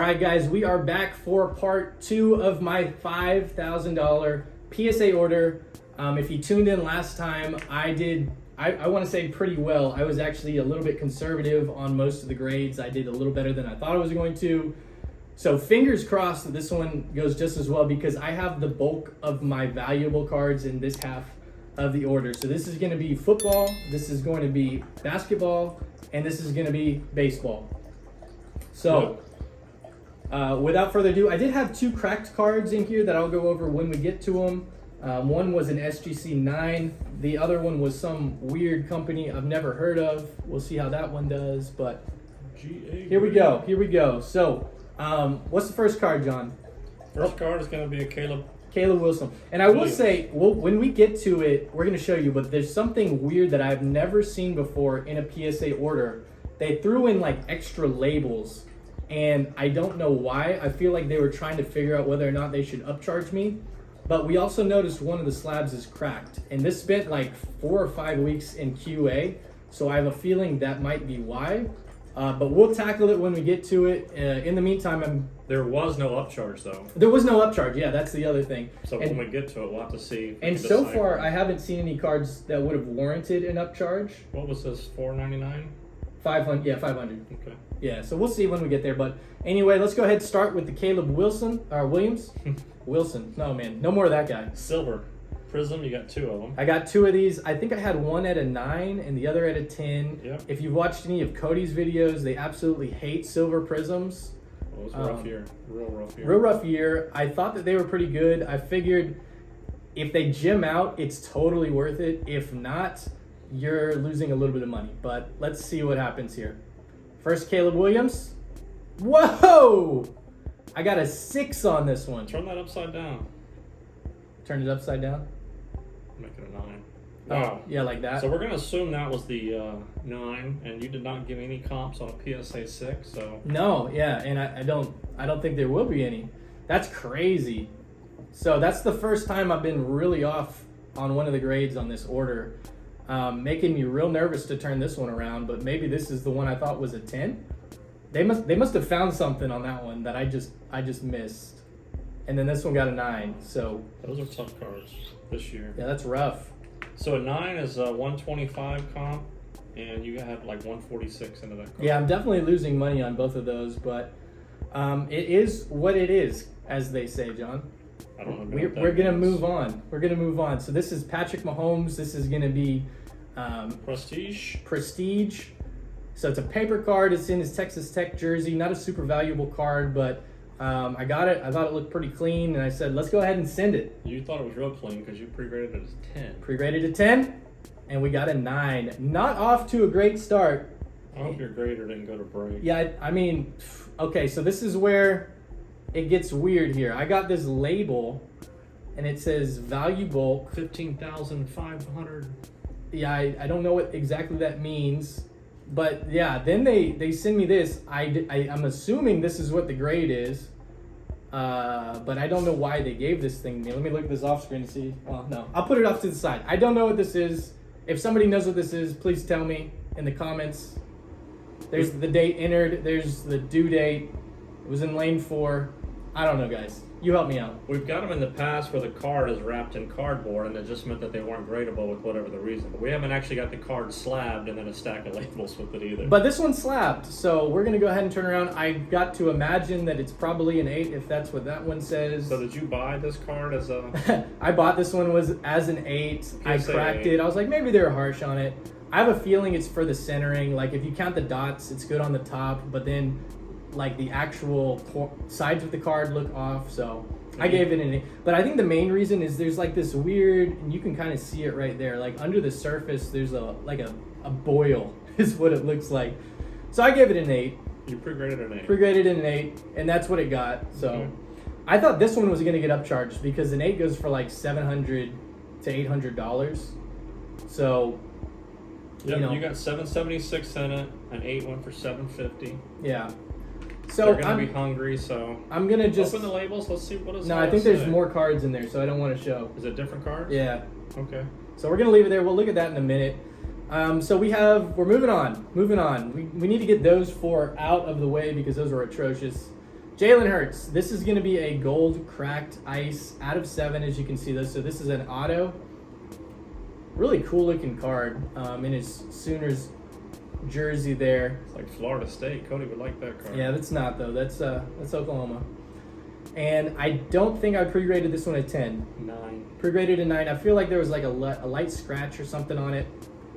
right, guys, we are back for part 2 of my $5,000 PSA order. If you tuned in last time, I want to say pretty well. I was actually a little bit conservative on most of the grades. I did a little better than I thought I was going to. So fingers crossed that this one goes just as well, because I have the bulk of my valuable cards in this half of the order. So this is going to be football, this is going to be basketball, and this is going to be baseball. So without further ado, I did have 2 cracked cards in here that I'll go over when we get to them. One was an SGC 9. The other one was some weird company I've never heard of. We'll see how that one does, but here we go. So what's the first card, John? First card is going to be a Caleb Wilson. And I will say, when we get to it, we're going to show you, but there's something weird that I've never seen before in a PSA order. They threw in like extra labels, and I don't know why. I feel like they were trying to figure out whether or not they should upcharge me. But we also noticed one of the slabs is cracked, and this spent like 4 or 5 weeks in QA, so I have a feeling that might be why. But we'll tackle it when we get to it. In the meantime, there was no upcharge though. There was no upcharge. Yeah, that's the other thing. So when we get to it, we'll have to see. And so far, I haven't seen any cards that would have warranted an upcharge. What was this? $4.99? 500. Yeah, 500. Okay. Yeah, so we'll see when we get there. But anyway, let's go ahead and start with the Caleb Williams. Wilson. No, man. No more of that guy. Silver. Prism, you got 2 of them. I got 2 of these. I think I had one at a 9 and the other at a 10. Yep. If you've watched any of Cody's videos, they absolutely hate silver prisms. Well, it was a rough year. Real rough year. Real rough year. I thought that they were pretty good. I figured if they gem out, it's totally worth it. If not, you're losing a little bit of money. But let's see what happens here. First, Caleb Williams. Whoa! I got a 6 on this one. Turn that upside down. Turn it upside down? Make it a 9. Wow. Yeah, like that. So we're going to assume that was the 9, and you did not give any comps on a PSA 6, so... No, yeah, and I don't think there will be any. That's crazy. So that's the first time I've been really off on one of the grades on this order. Making me real nervous to turn this one around, but maybe this is the one I thought was a 10. They must have found something on that one that I just missed. And then this one got a 9. So those are tough cards this year. Yeah, that's rough. So a 9 is a 125 comp, and you have like 146 into that card. Yeah, I'm definitely losing money on both of those, but it is what it is, as they say, John. I don't know. We're gonna move on. We're gonna move on. So this is Patrick Mahomes. This is gonna be Prestige. So it's a paper card. It's in his Texas Tech jersey. Not a super valuable card, but I got it. I thought it looked pretty clean, and I said, let's go ahead and send it. You thought it was real clean because you pre-graded it as 10. Pre-graded a 10, and we got a 9. Not off to a great start. I hope your grader didn't go to break. Yeah, I mean, okay, so this is where it gets weird here. I got this label, and it says value bulk. 15,500. Yeah, I don't know what exactly that means. But yeah, then they send me this. I'm assuming this is what the grade is. But I don't know why they gave this thing to me. Let me look at this off screen and see. Well, no, I'll put it off to the side. I don't know what this is. If somebody knows what this is, please tell me in the comments. There's the date entered. There's the due date. It was in lane 4. I don't know, guys. You help me out. We've got them in the past where the card is wrapped in cardboard, and it just meant that they weren't gradable with whatever the reason. But we haven't actually got the card slabbed and then a stack of labels with it either. But this one's slabbed, so we're going to go ahead and turn around. I got to imagine that it's probably an 8 if that's what that one says. So did you buy this card as a... I bought this one as an 8. I cracked it. I was like, maybe they were harsh on it. I have a feeling it's for the centering. Like, if you count the dots, it's good on the top, but then like the actual sides of the card look off, so I gave it an 8. But I think the main reason is there's like this weird, and you can kind of see it right there, like under the surface there's a boil is what it looks like. So I gave it an 8. You pre-graded an 8. Pre-graded an 8, and that's what it got. So I thought this one was going to get upcharged because an 8 goes for like $700 to $800. So yep, you got $776 in it. An 8 went for $750. Yeah. So they're gonna be hungry, so I'm gonna just open the labels. Let's see what is. No, I think there's more cards in there, so I don't want to show. Is it different cards? Yeah. Okay. So we're gonna leave it there. We'll look at that in a minute. So we're moving on. We need to get those 4 out of the way because those were atrocious. Jalen Hurts. This is going to be a gold cracked ice out of 7, as you can see this. So this is an auto. Really cool looking card in his Sooners jersey there. It's like Florida State. Cody would like that card. Yeah, that's not though. That's Oklahoma. And I don't think I pre-graded this one a 10. 9. Pre-graded a 9. I feel like there was like a light scratch or something on it.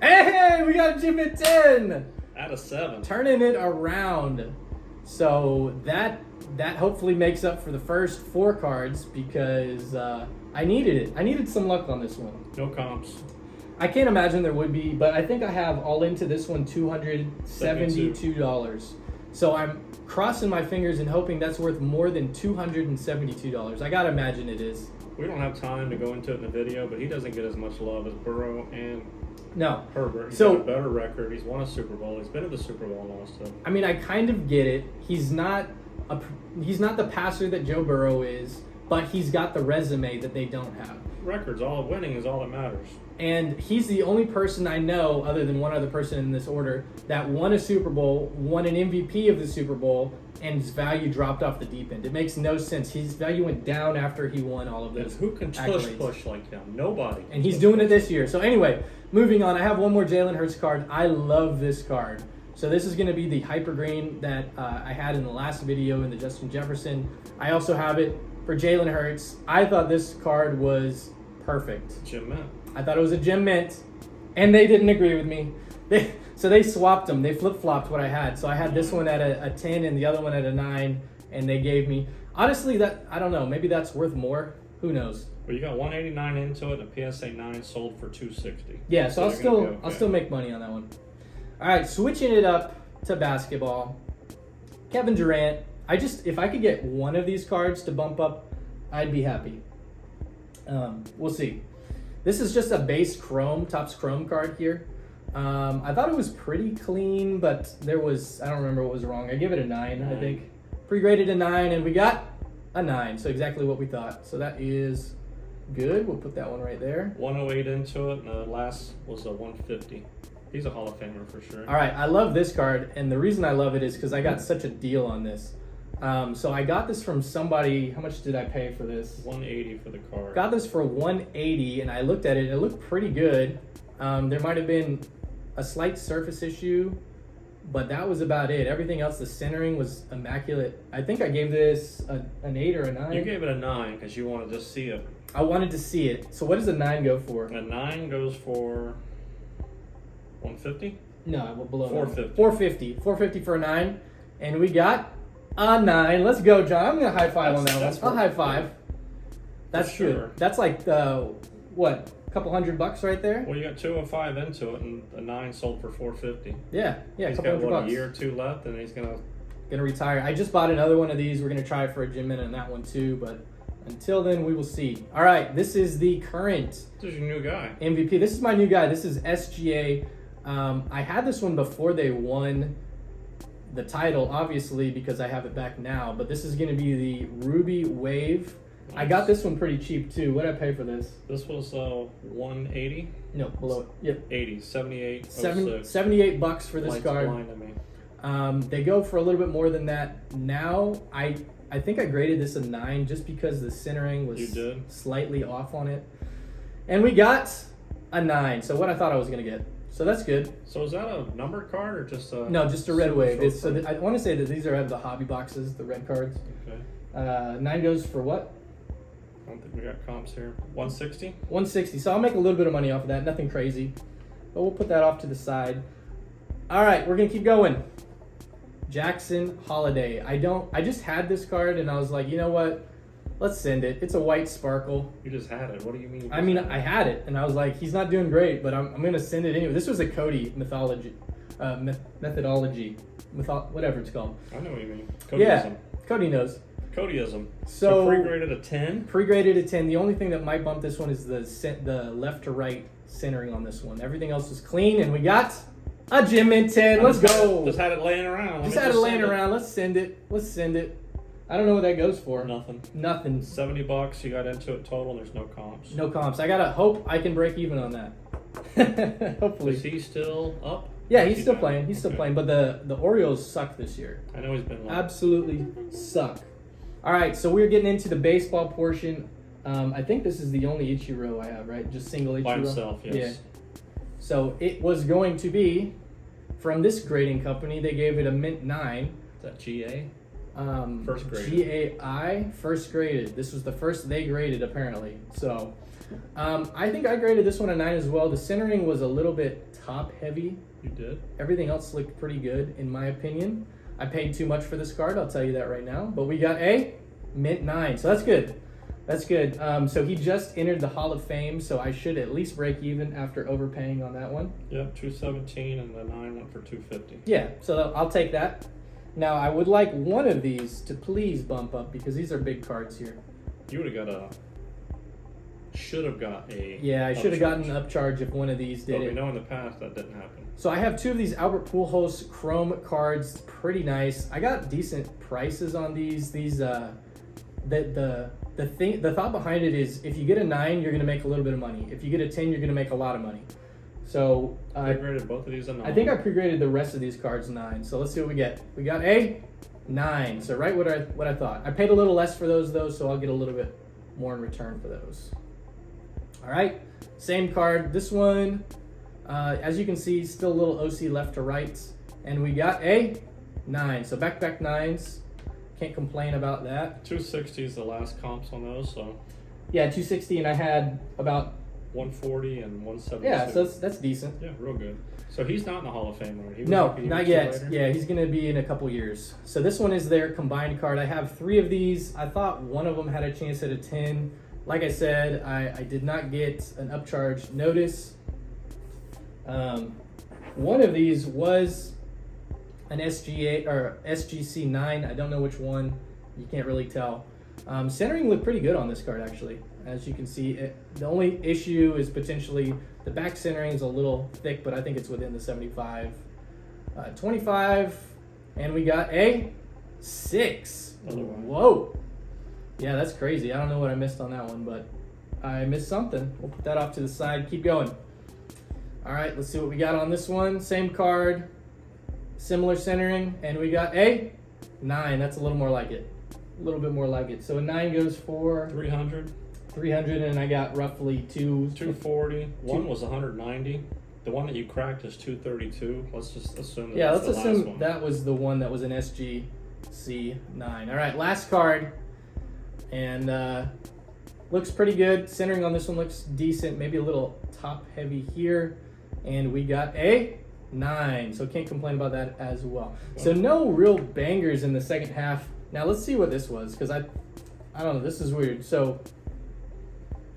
Hey, we got Jim at 10. Out of 7. Turning it around. So that hopefully makes up for the first 4 cards because I needed it. I needed some luck on this one. No comps. I can't imagine there would be, but I think I have all into this one $272. So I'm crossing my fingers and hoping that's worth more than $272. I gotta imagine it is. We don't have time to go into it in the video, but he doesn't get as much love as Burrow and Herbert. He's got a better record. He's won a Super Bowl. He's been to the Super Bowl almost. So. I mean, I kind of get it. He's not the passer that Joe Burrow is, but he's got the resume that they don't have. Records, winning is all that matters. And he's the only person I know, other than one other person in this order, that won a Super Bowl, won an MVP of the Super Bowl, and his value dropped off the deep end. It makes no sense. His value went down after he won all of those. And who can push like him? Nobody. And he's doing it this year. So anyway, moving on. I have one more Jalen Hurts card. I love this card. So this is going to be the Hyper Green that I had in the last video in the Justin Jefferson. I also have it for Jalen Hurts. I thought this card was perfect. Jim Mint. I thought it was a Gem Mint, and they didn't agree with me. So they swapped them. They flip-flopped what I had. So I had this one at a 10 and the other one at a 9, and they gave me... Honestly, I don't know. Maybe that's worth more. Who knows? Well, you got 189 into it, and a PSA 9 sold for 260. Yeah, so I'll still make money on that one. All right, switching it up to basketball. Kevin Durant. If I could get one of these cards to bump up, I'd be happy. We'll see. This is just a base Topps Chrome card here. I thought it was pretty clean, but I don't remember what was wrong. I give it a 9, I think. Pre-graded a 9, and we got a 9, so exactly what we thought. So that is good. We'll put that one right there. 108 into it, and the last was a 150. He's a Hall of Famer for sure. All right, I love this card, and the reason I love it is because I got such a deal on this. So I got this from somebody. How much did I pay for this? 180 for the card. Got this for 180, and I looked at it. It looked pretty good. There might have been a slight surface issue, but that was about it. Everything else, the centering was immaculate. I think I gave this an 8 or a 9. You gave it a 9 because you wanted to see it. I wanted to see it. So what does a 9 go for? A 9 goes for 150? No, below 450. 450. 450 for a 9, and we got a 9. Let's go, John. I'm gonna high five on that one. I'll high five. That's sure. good. That's like what? A couple $100 right there. Well, you got 205 into it, and a 9 sold for 450. Yeah, a He's couple got $100. a year or 2 left, and he's gonna retire. I just bought another one of these. We're gonna try for a Gym Mint on that one too, but until then, we will see. All right, this is the current. This is your new guy. MVP. This is my new guy. This is SGA. I had this one before they won the title, obviously, because I have it back now, but this is going to be the Ruby Wave. Nice. I got this one pretty cheap too. What did I pay for this? This was 180. No, below it. Yep. 80, 78, $78 for this card. Blind to me. They go for a little bit more than that now. I think I graded this a 9 just because the centering was slightly off on it, and we got a 9. So what I thought I was going to get. So that's good. So is that a numbered card or just a... No, just a red wave. I want to say that these are the hobby boxes, the red cards. Okay. 9 goes for what? I don't think we got comps here. 160? 160. So I'll make a little bit of money off of that. Nothing crazy. But we'll put that off to the side. All right, we're going to keep going. Jackson Holiday. I just had this card and I was like, you know what? Let's send it. It's a white sparkle. You just had it. What do you mean? I had it, and I was like, he's not doing great, but I'm going to send it anyway. This was a Cody methodology, whatever it's called. I know what you mean. Codyism. Yeah, Cody knows. Codyism. So pre-graded a 10? Pre-graded a 10. The only thing that might bump this one is the left to right centering on this one. Everything else is clean, and we got a Gym Mint 10. Let's go. Just had it laying around. Just had it laying around. Let's send it. I don't know what that goes for. Nothing. $70. You got into it total. There's no comps. No comps. I gotta hope I can break even on that. Hopefully. Is he still up? Yeah, he's still playing. He's still playing, but the Orioles suck this year. I know he's been like, Absolutely suck. All right, so we're getting into the baseball portion. I think this is the only Ichiro I have, right? Just single Ichiro. by himself, yes. Yeah. So it was going to be from this grading company. They gave it a mint 9. Is that GA? First graded. GAI, first graded. This was the first they graded, apparently. So I think I graded this one a 9 as well. The centering was a little bit top heavy. You did? Everything else looked pretty good, in my opinion. I paid too much for this card, I'll tell you that right now. But we got a mint 9, so that's good. That's good. So he just entered the Hall of Fame, so I should at least break even after overpaying on that one. Yep, 217, and the 9 went for 250. Yeah, so I'll take that. Now, I would like one of these to please bump up because these are big cards here. You would have got a... Should have got a... Yeah, I should have gotten an upcharge if one of these did But it. we know in the past that didn't happen. So I have 2 of these Albert Pujols Chrome cards. Pretty nice. I got decent prices on these. These the thought behind it is if you get a 9, you're gonna make a little bit of money. If you get a 10, you're gonna make a lot of money. So I graded both of these a 9. I think I pre-graded the rest of these cards 9. So let's see what we get. We got a 9. So right what I thought. I paid a little less for those though, so I'll get a little bit more in return for those. All right, same card. This one, as you can see, still a little OC left to right, and we got a 9. So back-to-back 9s. Can't complain about that. 260 is the last comps on those, so Yeah, 260, and I had about 140 and 176. yeah. So that's decent. Yeah, real good. So he's not in the Hall of Fame already. No, not yet. Yeah, he's gonna be in a couple years. So this one is their combined card. I have 3 of these. I thought one of them had a chance at a 10. Like I said, I did not get an upcharge notice. One of these was an SGA or SGC 9. I don't know which one. You can't really tell. Centering looked pretty good on this card, actually. As you can see, the only issue is potentially the back centering is a little thick, but I think it's within the 75. 25, and we got a 6. Whoa. Yeah, that's crazy. I don't know what I missed on that one, but I missed something. We'll put that off to the side. Keep going. All right, let's see what we got on this one. Same card, similar centering, and we got a 9. That's a little more like it. A little bit more like it. So a 9 goes for 300. 300, and I got roughly 240. One was 190. The one that you cracked is 232. Let's just assume that let's assume that was the one that was an SGC 9. All right, last card. And looks pretty good. Centering on this one looks decent. Maybe a little top heavy here. And we got a 9. So can't complain about that as well. So no real bangers in the second half. Now let's see what this was, because I don't know. This is weird. So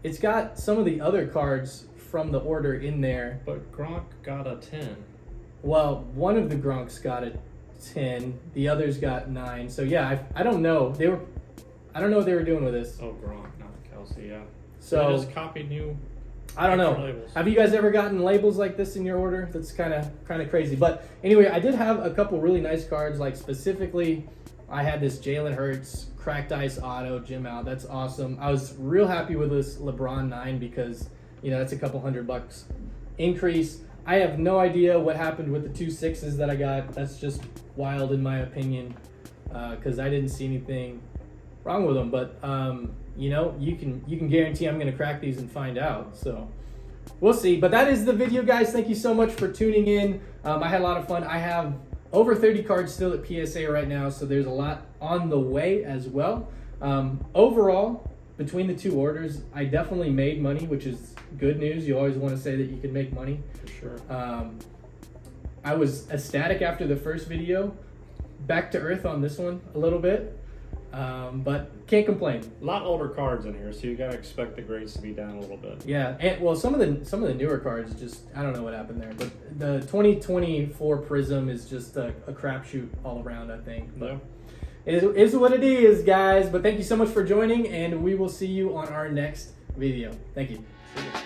it's got some of the other cards from the order in there. But Gronk got a 10. Well, one of the Gronks got a 10. The others got 9. So yeah, I don't know. I don't know what they were doing with this. Oh, Gronk, not Kelsey, yeah. So they just copied new. I don't know. Labels. Have you guys ever gotten labels like this in your order? That's kind of crazy. But anyway, I did have a couple really nice cards. Like specifically, I had this Jalen Hurts cracked ice auto Jim out. That's awesome. I was real happy with this LeBron 9 because that's a couple $100 increase. I have no idea what happened with the 2 6s that I got. That's just wild in my opinion because I didn't see anything wrong with them. But you can guarantee I'm going to crack these and find out. So we'll see. But that is the video, guys. Thank you so much for tuning in. I had a lot of fun. I have over 30 cards still at PSA right now, so there's a lot on the way as well. Overall, between the 2 orders, I definitely made money, which is good news. You always want to say that you can make money. For sure. I was ecstatic after the first video. Back to earth on this one a little bit. But can't complain. A lot older cards in here, so you gotta expect the grades to be down a little bit. Yeah, and well, some of the newer cards just I don't know what happened there, but the 2024 Prism is just a crapshoot all around. I think. But it is what it is, guys. But thank you so much for joining, and we will see you on our next video. Thank you. See you.